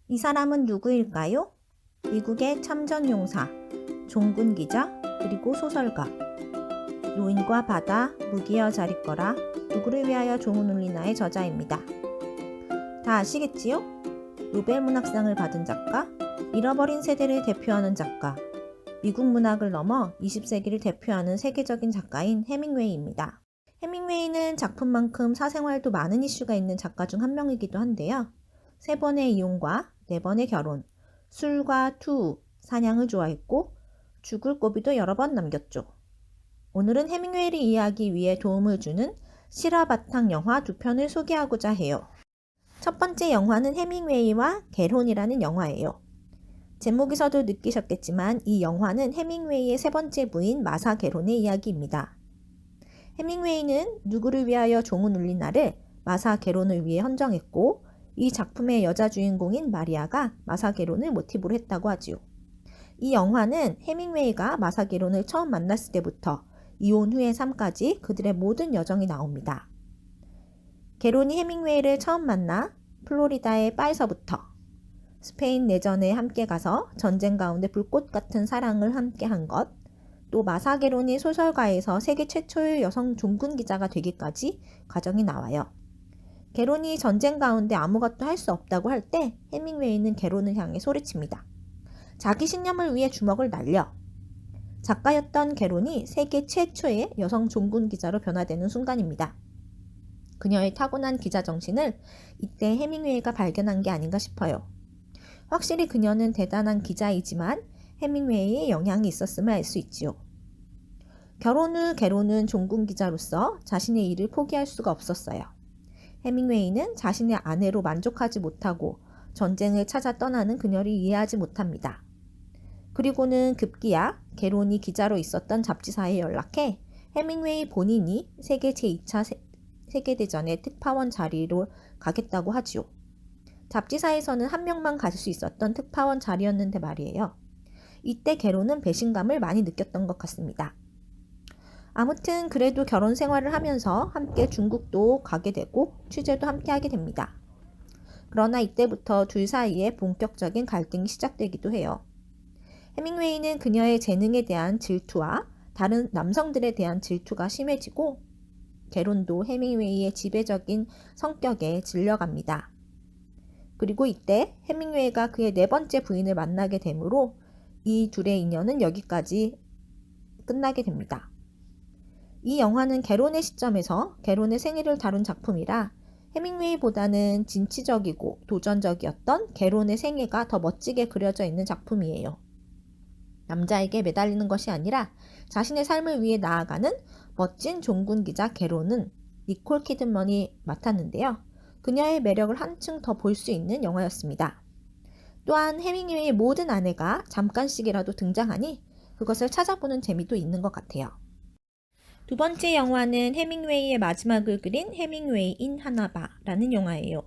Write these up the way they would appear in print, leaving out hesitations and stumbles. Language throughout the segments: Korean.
이 사람은 누구일까요? 미국의 참전용사, 종군 기자, 그리고 소설가. 노인과 바다, 무기여 자릿거라, 누구를 위하여 종은 울리나의 저자입니다. 다 아시겠지요? 노벨 문학상을 받은 작가, 잃어버린 세대를 대표하는 작가, 미국 문학을 넘어 20세기를 대표하는 세계적인 작가인 해밍웨이입니다. 해밍웨이는 작품만큼 사생활도 많은 이슈가 있는 작가 중 한 명이기도 한데요. 3번의 이혼과 4번의 결혼, 술과 투우, 사냥을 좋아했고 죽을 고비도 여러 번 남겼죠. 오늘은 해밍웨이를 이해하기 위해 도움을 주는 실화 바탕 영화 2편을 소개하고자 해요. 첫 번째 영화는 해밍웨이와 게론이라는 영화예요. 제목에서도 느끼셨겠지만 이 영화는 해밍웨이의 3번째 부인 마사 게론의 이야기입니다. 해밍웨이는 누구를 위하여 종은 울리나를 마사 게론을 위해 헌정했고 이 작품의 여자 주인공인 마리아가 마사 게론을 모티브로 했다고 하지요. 이 영화는 해밍웨이가 마사 게론을 처음 만났을 때부터 이혼 후의 삶까지 그들의 모든 여정이 나옵니다. 게론이 해밍웨이를 처음 만나 플로리다의 바에서부터 스페인 내전에 함께 가서 전쟁 가운데 불꽃 같은 사랑을 함께 한 것, 또 마사 게론이 소설가에서 세계 최초의 여성 종군 기자가 되기까지 과정이 나와요. 게론이 전쟁 가운데 아무것도 할 수 없다고 할 때 해밍웨이는 게론을 향해 소리칩니다. 자기 신념을 위해 주먹을 날려. 작가였던 게론이 세계 최초의 여성 종군 기자로 변화되는 순간입니다. 그녀의 타고난 기자 정신을 이때 해밍웨이가 발견한 게 아닌가 싶어요. 확실히 그녀는 대단한 기자이지만 해밍웨이의 영향이 있었음을 알 수 있지요. 결혼 후 게론은 종군 기자로서 자신의 일을 포기할 수가 없었어요. 해밍웨이는 자신의 아내로 만족하지 못하고 전쟁을 찾아 떠나는 그녀를 이해하지 못합니다. 그리고는 급기야 게론이 기자로 있었던 잡지사에 연락해 해밍웨이 본인이 세계 제2차 세계대전의 특파원 자리로 가겠다고 하지요. 잡지사에서는 한 명만 갈 수 있었던 특파원 자리였는데 말이에요. 이때 게론은 배신감을 많이 느꼈던 것 같습니다. 아무튼 그래도 결혼 생활을 하면서 함께 중국도 가게 되고 취재도 함께 하게 됩니다. 그러나 이때부터 둘 사이에 본격적인 갈등이 시작되기도 해요. 해밍웨이는 그녀의 재능에 대한 질투와 다른 남성들에 대한 질투가 심해지고 게론도 해밍웨이의 지배적인 성격에 질려갑니다. 그리고 이때 해밍웨이가 그의 4번째 부인을 만나게 되므로 이 둘의 인연은 여기까지 끝나게 됩니다. 이 영화는 게론의 시점에서 게론의 생애를 다룬 작품이라 해밍웨이보다는 진취적이고 도전적이었던 게론의 생애가 더 멋지게 그려져 있는 작품이에요. 남자에게 매달리는 것이 아니라 자신의 삶을 위해 나아가는 멋진 종군 기자 게론은 니콜 키드먼이 맡았는데요. 그녀의 매력을 한층 더 볼 수 있는 영화였습니다. 또한 해밍웨이의 모든 아내가 잠깐씩이라도 등장하니 그것을 찾아보는 재미도 있는 것 같아요. 두 번째 영화는 해밍웨이의 마지막을 그린 해밍웨이 인 하나바라는 영화예요.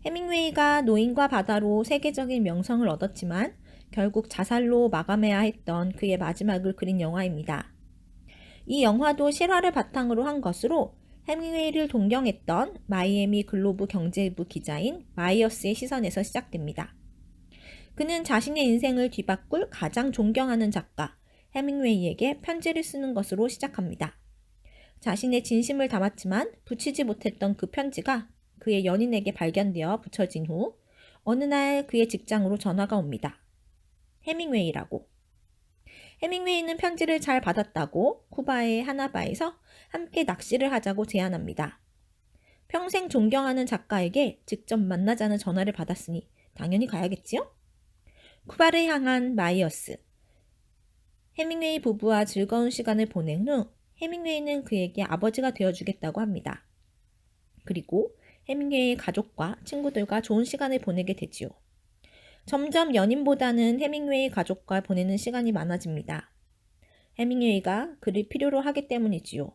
해밍웨이가 노인과 바다로 세계적인 명성을 얻었지만 결국 자살로 마감해야 했던 그의 마지막을 그린 영화입니다. 이 영화도 실화를 바탕으로 한 것으로 해밍웨이를 동경했던 마이애미 글로브 경제부 기자인 마이어스의 시선에서 시작됩니다. 그는 자신의 인생을 뒤바꿀 가장 존경하는 작가 해밍웨이에게 편지를 쓰는 것으로 시작합니다. 자신의 진심을 담았지만 붙이지 못했던 그 편지가 그의 연인에게 발견되어 붙여진 후 어느 날 그의 직장으로 전화가 옵니다. 해밍웨이라고. 해밍웨이는 편지를 잘 받았다고 쿠바의 하나바에서 함께 낚시를 하자고 제안합니다. 평생 존경하는 작가에게 직접 만나자는 전화를 받았으니 당연히 가야겠지요? 쿠바를 향한 마이어스. 해밍웨이 부부와 즐거운 시간을 보낸 후 해밍웨이는 그에게 아버지가 되어주겠다고 합니다. 그리고 해밍웨이의 가족과 친구들과 좋은 시간을 보내게 되지요. 점점 연인보다는 해밍웨이 가족과 보내는 시간이 많아집니다. 해밍웨이가 그를 필요로 하기 때문이지요.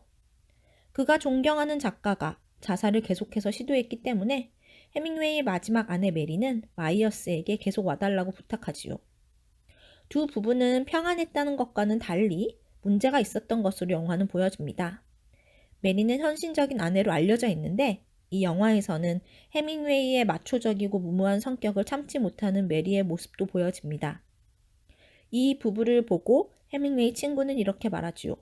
그가 존경하는 작가가 자살을 계속해서 시도했기 때문에 해밍웨이의 마지막 아내 메리는 마이어스에게 계속 와달라고 부탁하지요. 두 부부는 평안했다는 것과는 달리 문제가 있었던 것으로 영화는 보여집니다. 메리는 헌신적인 아내로 알려져 있는데 이 영화에서는 해밍웨이의 마초적이고 무모한 성격을 참지 못하는 메리의 모습도 보여집니다. 이 부부를 보고 해밍웨이 친구는 이렇게 말하지요.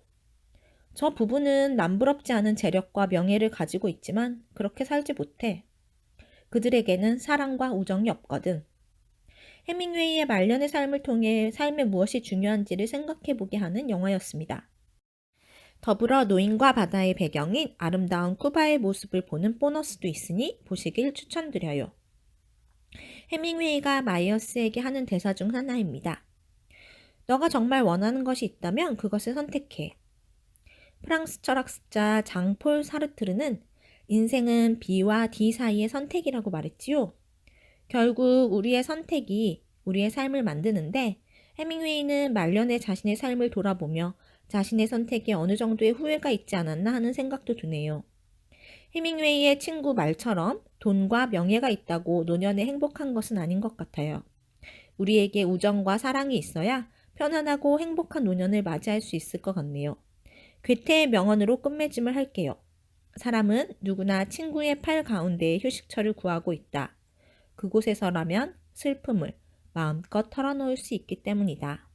저 부부는 남부럽지 않은 재력과 명예를 가지고 있지만 그렇게 살지 못해. 그들에게는 사랑과 우정이 없거든. 해밍웨이의 말년의 삶을 통해 삶에 무엇이 중요한지를 생각해보게 하는 영화였습니다. 더불어 노인과 바다의 배경인 아름다운 쿠바의 모습을 보는 보너스도 있으니 보시길 추천드려요. 해밍웨이가 마이어스에게 하는 대사 중 하나입니다. 너가 정말 원하는 것이 있다면 그것을 선택해. 프랑스 철학자 장폴 사르트르는 인생은 B와 D 사이의 선택이라고 말했지요. 결국 우리의 선택이 우리의 삶을 만드는데 해밍웨이는 말년에 자신의 삶을 돌아보며 자신의 선택에 어느 정도의 후회가 있지 않았나 하는 생각도 드네요. 해밍웨이의 친구 말처럼 돈과 명예가 있다고 노년에 행복한 것은 아닌 것 같아요. 우리에게 우정과 사랑이 있어야 편안하고 행복한 노년을 맞이할 수 있을 것 같네요. 괴테의 명언으로 끝맺음을 할게요. 사람은 누구나 친구의 팔 가운데에 휴식처를 구하고 있다. 그곳에서라면 슬픔을 마음껏 털어놓을 수 있기 때문이다.